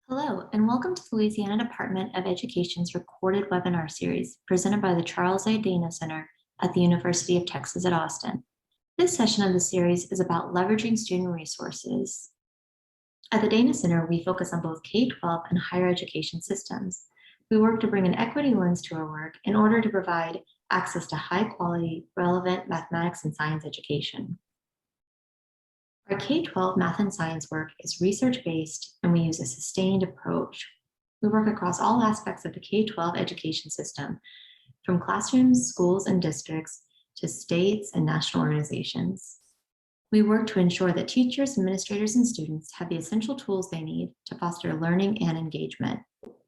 Hello, and welcome to the Louisiana Department of Education's recorded webinar series presented by the Charles A. Dana Center at the University of Texas at Austin. This session of the series is about leveraging student resources. At the Dana Center, we focus on both K-12 and higher education systems. We work to bring an equity lens to our work in order to provide access to high-quality, relevant mathematics and science education. Our K-12 math and science work is research-based, and we use a sustained approach. We work across all aspects of the K-12 education system, from classrooms, schools, and districts to states and national organizations. We work to ensure that teachers, administrators, and students have the essential tools they need to foster learning and engagement.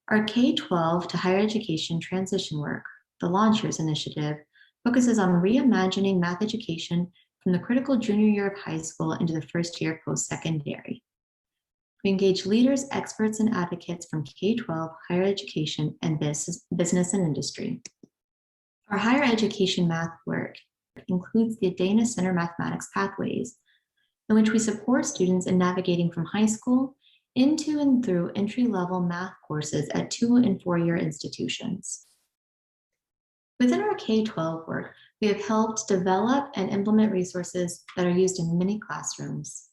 Our K-12 to higher education transition work, the Launch Years Initiative, focuses on reimagining math education from the critical junior year of high school into the first year post-secondary. We engage leaders, experts, and advocates from K-12, higher education, and business and industry. Our higher education math work includes the Dana Center Mathematics Pathways, in which we support students in navigating from high school into and through entry-level math courses at 2- and 4-year institutions. Within our K-12 work, we have helped develop and implement resources that are used in many classrooms.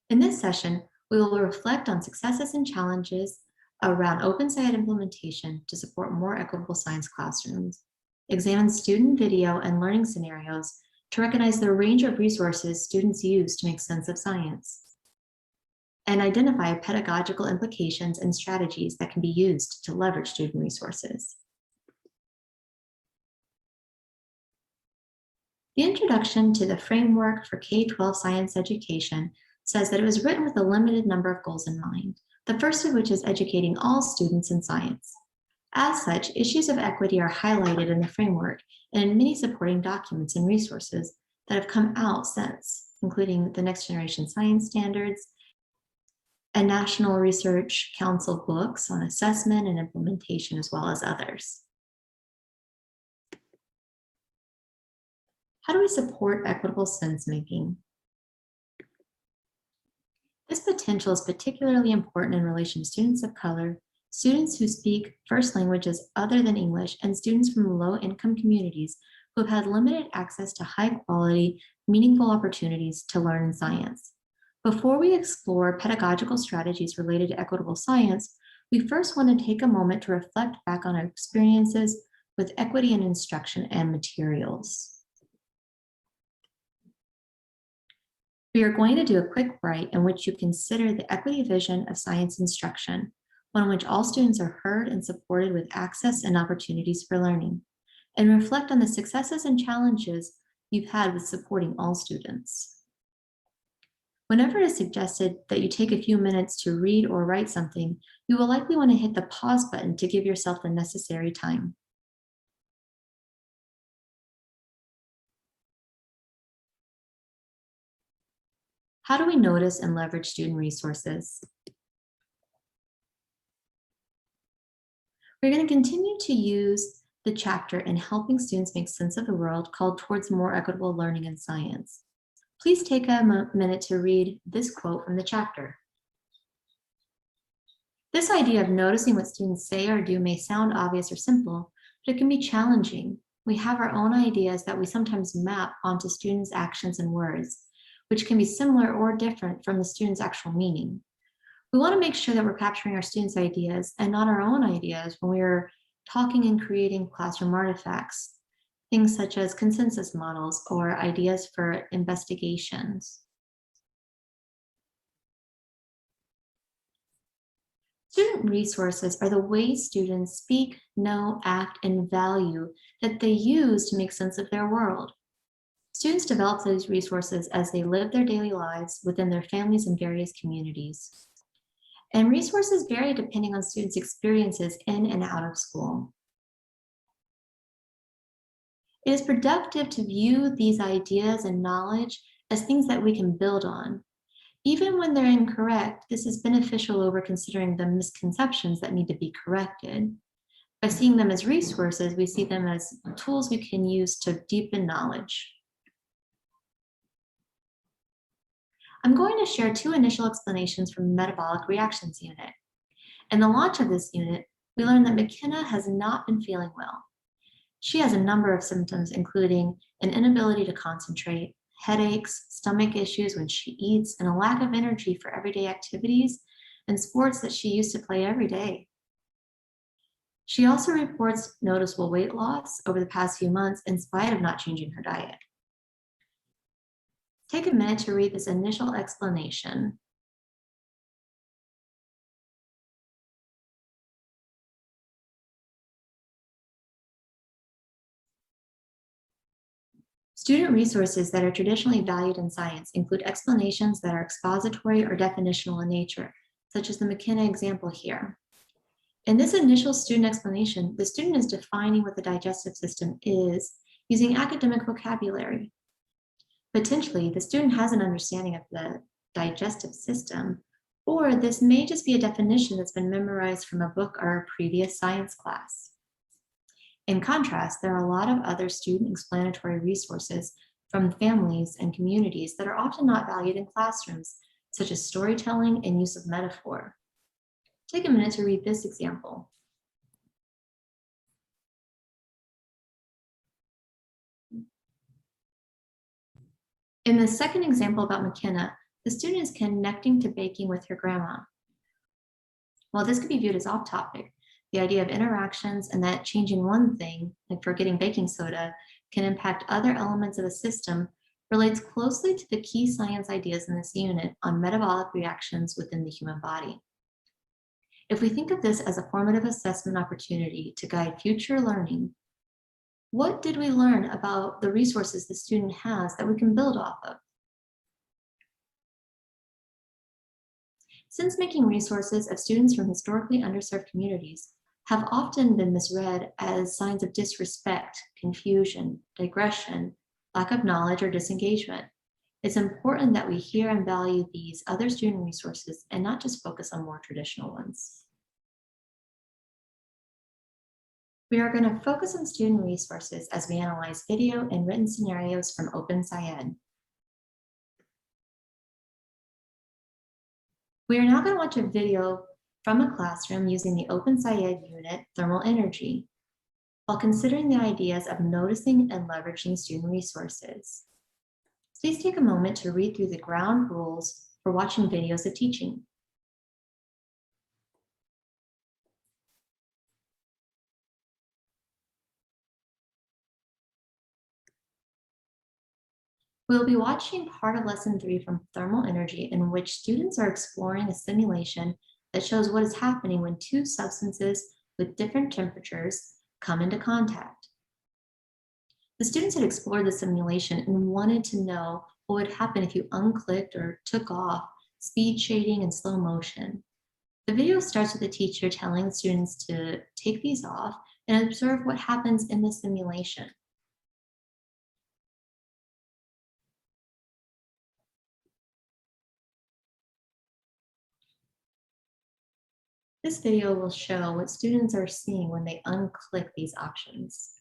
In this session, we will reflect on successes and challenges around open science implementation to support more equitable science classrooms, examine student video and learning scenarios to recognize the range of resources students use to make sense of science, and identify pedagogical implications and strategies that can be used to leverage student resources. The introduction to the framework for K-12 science education says that it was written with a limited number of goals in mind, the first of which is educating all students in science. As such, issues of equity are highlighted in the framework and in many supporting documents and resources that have come out since, including the Next Generation Science Standards and National Research Council books on assessment and implementation, as well as others. How do we support equitable sense-making? This potential is particularly important in relation to students of color, students who speak first languages other than English, and students from low-income communities who have had limited access to high-quality, meaningful opportunities to learn science. Before we explore pedagogical strategies related to equitable science, we first want to take a moment to reflect back on our experiences with equity in instruction and materials. We are going to do a quick write in which you consider the equity vision of science instruction, one in which all students are heard and supported with access and opportunities for learning, and reflect on the successes and challenges you've had with supporting all students. Whenever it is suggested that you take a few minutes to read or write something, you will likely want to hit the pause button to give yourself the necessary time. How do we notice and leverage student resources? We're going to continue to use the chapter in Helping Students Make Sense of the World called Towards More Equitable Learning in Science. Please take a minute to read this quote from the chapter. This idea of noticing what students say or do may sound obvious or simple, but it can be challenging. We have our own ideas that we sometimes map onto students' actions and words, which can be similar or different from the student's actual meaning. We want to make sure that we're capturing our students' ideas and not our own ideas when we are talking and creating classroom artifacts, things such as consensus models or ideas for investigations. Student resources are the ways students speak, know, act, and value that they use to make sense of their world. Students develop these resources as they live their daily lives within their families and various communities. And resources vary depending on students' experiences in and out of school. It is productive to view these ideas and knowledge as things that we can build on. Even when they're incorrect, this is beneficial over considering the misconceptions that need to be corrected. By seeing them as resources, we see them as tools we can use to deepen knowledge. I'm going to share two initial explanations from the Metabolic Reactions Unit. In the launch of this unit, we learned that McKenna has not been feeling well. She has a number of symptoms, including an inability to concentrate, headaches, stomach issues when she eats, and a lack of energy for everyday activities and sports that she used to play every day. She also reports noticeable weight loss over the past few months in spite of not changing her diet. Take a minute to read this initial explanation. Student resources that are traditionally valued in science include explanations that are expository or definitional in nature, such as the McKenna example here. In this initial student explanation, the student is defining what the digestive system is using academic vocabulary. Potentially, the student has an understanding of the digestive system, or this may just be a definition that's been memorized from a book or a previous science class. In contrast, there are a lot of other student explanatory resources from families and communities that are often not valued in classrooms, such as storytelling and use of metaphor. Take a minute to read this example. In the second example about McKenna, the student is connecting to baking with her grandma. While this could be viewed as off topic, the idea of interactions and that changing one thing, like forgetting baking soda, can impact other elements of a system relates closely to the key science ideas in this unit on metabolic reactions within the human body. If we think of this as a formative assessment opportunity to guide future learning, what did we learn about the resources the student has that we can build off of? Since making resources of students from historically underserved communities have often been misread as signs of disrespect, confusion, digression, lack of knowledge, or disengagement, it's important that we hear and value these other student resources and not just focus on more traditional ones. We are going to focus on student resources as we analyze video and written scenarios from OpenSciEd. We are now going to watch a video from a classroom using the OpenSciEd unit, Thermal Energy, while considering the ideas of noticing and leveraging student resources. Please take a moment to read through the ground rules for watching videos of teaching. We'll be watching part of lesson 3 from Thermal Energy, in which students are exploring a simulation that shows what is happening when two substances with different temperatures come into contact. The students had explored the simulation and wanted to know what would happen if you unclicked or took off speed shading and slow motion. The video starts with the teacher telling students to take these off and observe what happens in the simulation. This video will show what students are seeing when they unclick these options.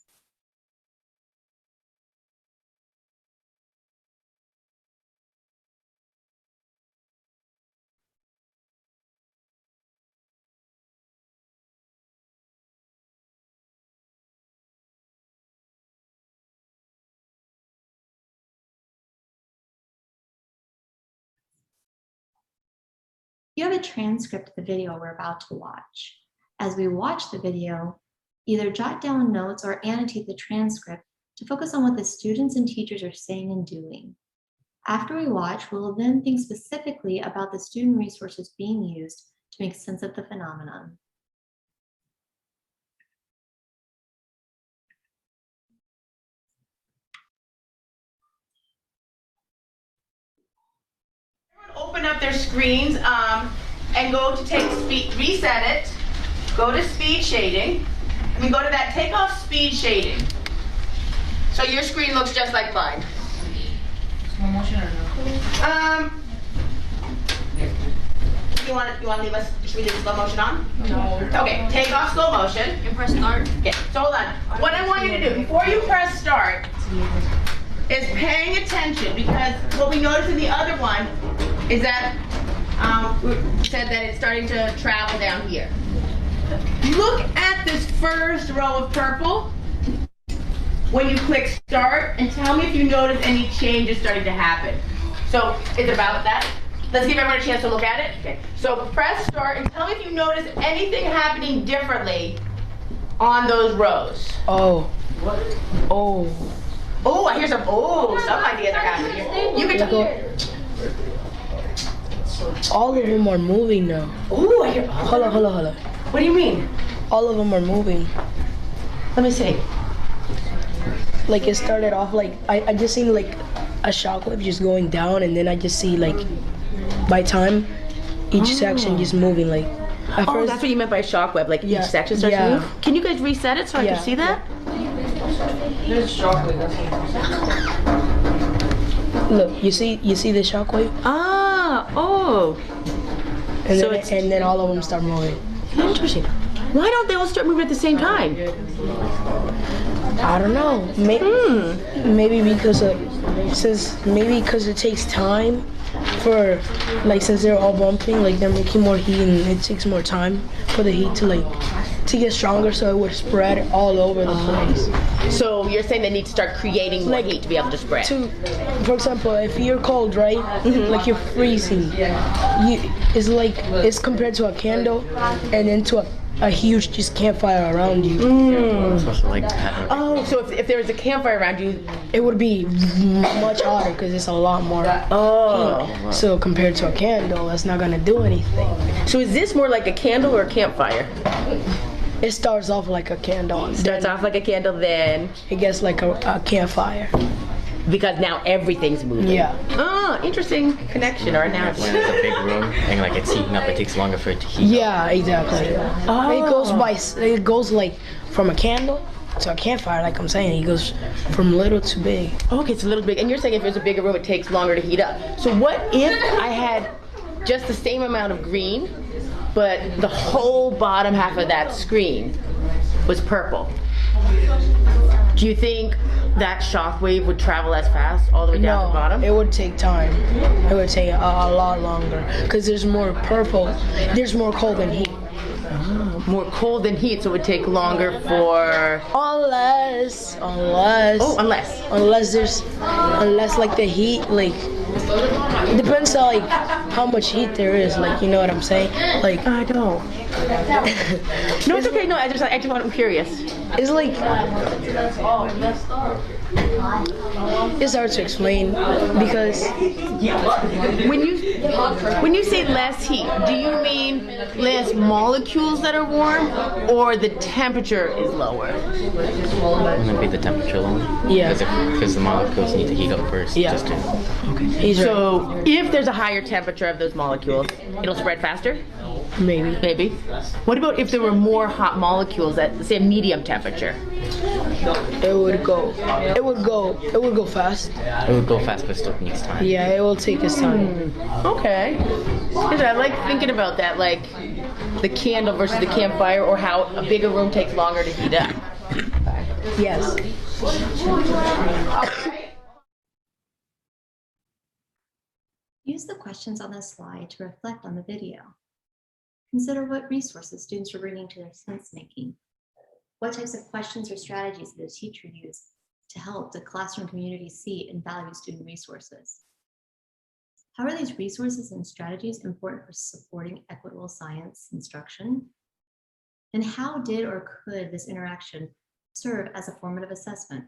You have a transcript of the video we're about to watch. As we watch the video, either jot down notes or annotate the transcript to focus on what the students and teachers are saying and doing. After we watch, we will then think specifically about the student resources being used to make sense of the phenomenon. Open up their screens and go to reset it, go to speed shading, and we go to that take off speed shading. So your screen looks just like mine. Slow motion or no? You want to leave us, should we leave slow motion on? No. Okay, take off slow motion. And press start. Okay, so hold on. What I want you to do, before you press start, is paying attention, because what we noticed in the other one is that we said that it's starting to travel down here. Look at this first row of purple when you click start, and tell me if you notice any changes starting to happen. So it's about that. Let's give everyone a chance to look at it. Okay. So press start and tell me if you notice anything happening differently on those rows. Oh. Oh. Oh, I hear some ideas are happening here. You can All of them are moving now. Oh, I hear. Hold on. What do you mean? All of them are moving. Let me see. Like it started off like I just seen like a shockwave just going down, and then I just see like by time each section just moving like. At Oh, first, that's what you meant by shockwave, like Yeah. each section starts to Yeah. move? Can you guys reset it so I Yeah. can see that? look, you see the shockwave, Ah, oh. and So then it's- and then all of them start moving. Interesting. Why don't they all start moving at the same time? I don't know. Maybe because it takes time for like since they're all bumping, like they're making more heat and it takes more time for the heat to get stronger, so it would spread all over the place. So you're saying they need to start creating more heat to be able to spread? For example, if you're cold, right? Like you're freezing. It's compared to a candle, and then to a huge just campfire around you. It's also like Oh, so if there was a campfire around you, It would be much hotter because it's a lot more. oh. So compared to a candle, that's not gonna do anything. So is this more like a candle or a campfire? It starts off like a candle, and Starts then off like a candle, then, it gets like a campfire. because now everything's moving. Yeah. Ah, interesting connection or when analogy. it's a big room and like it's heating up, it takes longer for it to heat. Yeah, exactly. It goes like from a candle to a campfire, like I'm saying. It goes from little to big. Okay, it's a little big. And you're saying if there's a bigger room, it takes longer to heat up. So what if I had just the same amount of green, but the whole bottom half of that screen was purple? Do you think that shockwave would travel as fast all the way down to the bottom? It would take time. It would take a lot longer because there's more purple. There's more cold than heat. More cold than heat, so it would take longer for... Unless Oh, unless like the heat, like it depends on like how much heat there is, like, you know what I'm saying, like I don't. No, it's okay. No, I'm curious. it's like it's hard to explain because When you say less heat, do you mean less molecules that are warm, or the temperature is lower? Wouldn't it be the temperature lower? Yeah. Because the molecules need to heat up first. Yeah. Just to, he's right. So if there's a higher temperature of those molecules, it'll spread faster? Maybe. Maybe. What about if there were more hot molecules at, say, a medium temperature? It would go fast. it would go fast, but still needs time. Yeah, it will take its time. Okay. I like thinking about that, like the candle versus the campfire, or how a bigger room takes longer to heat up. Yes. Use the questions on this slide to reflect on the video. Consider what resources students are bringing to their sense-making. What types of questions or strategies did the teacher use to help the classroom community see and value student resources? How are these resources and strategies important for supporting equitable science instruction? And how did or could this interaction serve as a formative assessment?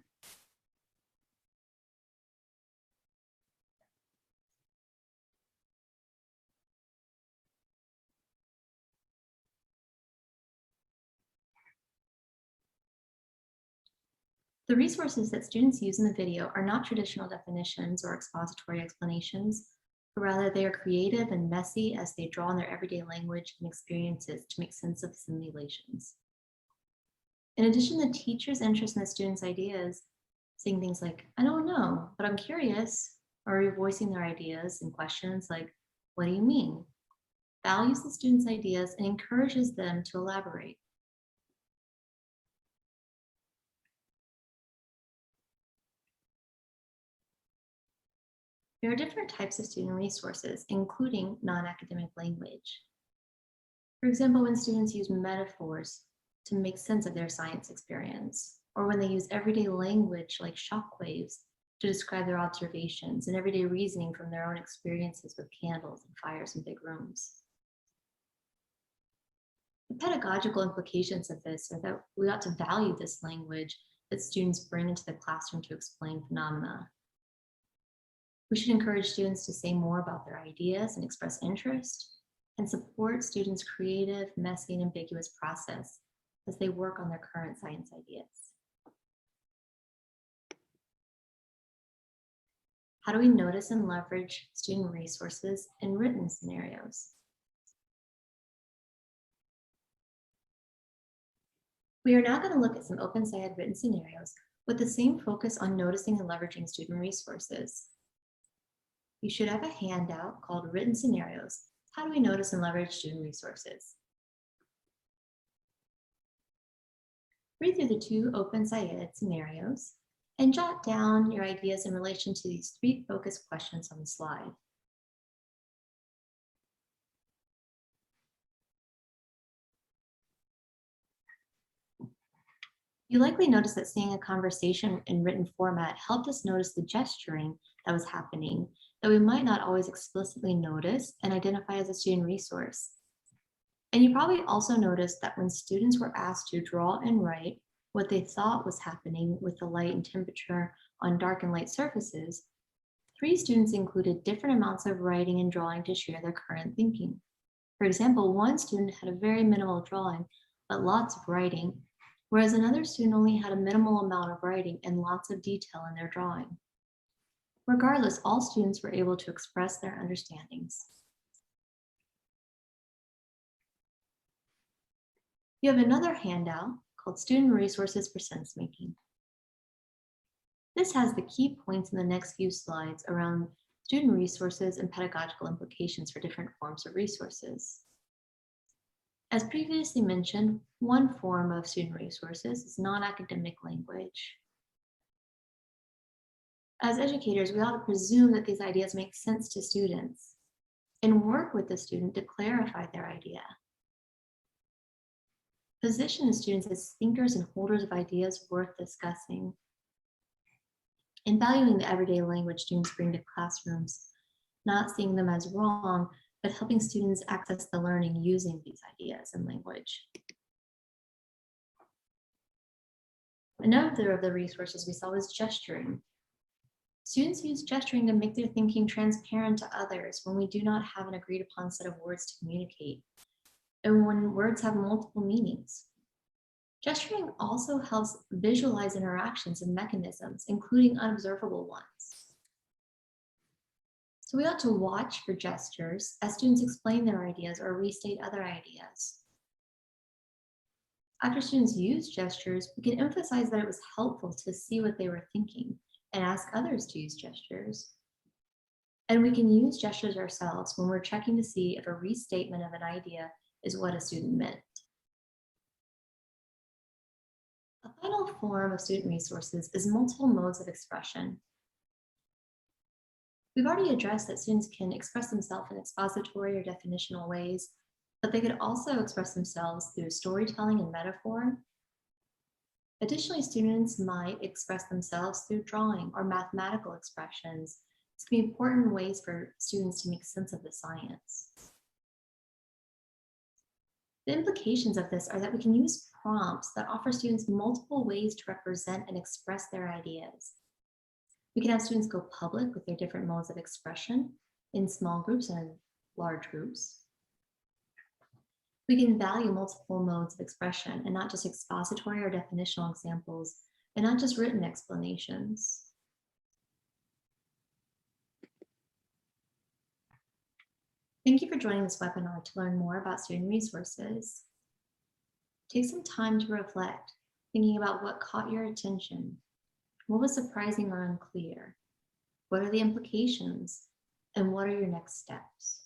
The resources that students use in the video are not traditional definitions or expository explanations, but rather they are creative and messy as they draw on their everyday language and experiences to make sense of simulations. In addition, the teacher's interest in the students' ideas, saying things like, I don't know, but I'm curious, or voicing their ideas and questions like, what do you mean? Values the students' ideas and encourages them to elaborate. There are different types of student resources, including non-academic language. For example, when students use metaphors to make sense of their science experience, or when they use everyday language like shockwaves to describe their observations and everyday reasoning from their own experiences with candles and fires in big rooms. The pedagogical implications of this are that we ought to value this language that students bring into the classroom to explain phenomena. We should encourage students to say more about their ideas and express interest, and support students' creative, messy, and ambiguous process as they work on their current science ideas. How do we notice and leverage student resources in written scenarios? We are now going to look at some open-science written scenarios with the same focus on noticing and leveraging student resources. You should have a handout called Written Scenarios. How do we notice and leverage student resources? Read through the 2 open-science scenarios and jot down your ideas in relation to these 3 focused questions on the slide. You likely noticed that seeing a conversation in written format helped us notice the gesturing that was happening that we might not always explicitly notice and identify as a student resource. And you probably also noticed that when students were asked to draw and write what they thought was happening with the light and temperature on dark and light surfaces, 3 students included different amounts of writing and drawing to share their current thinking. For example, one student had a very minimal drawing, but lots of writing, whereas another student only had a minimal amount of writing and lots of detail in their drawing. Regardless, all students were able to express their understandings. You have another handout called Student Resources for Sense Making. This has the key points in the next few slides around student resources and pedagogical implications for different forms of resources. As previously mentioned, one form of student resources is non-academic language. As educators, we ought to presume that these ideas make sense to students and work with the student to clarify their idea. Position the students as thinkers and holders of ideas worth discussing, and valuing the everyday language students bring to classrooms, not seeing them as wrong, but helping students access the learning using these ideas and language. Another of the resources we saw was gesturing. Students use gesturing to make their thinking transparent to others when we do not have an agreed upon set of words to communicate, and when words have multiple meanings. Gesturing also helps visualize interactions and mechanisms, including unobservable ones. So we ought to watch for gestures as students explain their ideas or restate other ideas. After students use gestures, we can emphasize that it was helpful to see what they were thinking and ask others to use gestures. And we can use gestures ourselves when we're checking to see if a restatement of an idea is what a student meant. A final form of student resources is multiple modes of expression. We've already addressed that students can express themselves in expository or definitional ways, but they could also express themselves through storytelling and metaphor. Additionally, students might express themselves through drawing or mathematical expressions. This can be important ways for students to make sense of the science. The implications of this are that we can use prompts that offer students multiple ways to represent and express their ideas. We can have students go public with their different modes of expression in small groups and in large groups. We can value multiple modes of expression and not just expository or definitional examples, and not just written explanations. Thank you for joining this webinar to learn more about student resources. Take some time to reflect, thinking about what caught your attention, what was surprising or unclear, what are the implications, and what are your next steps?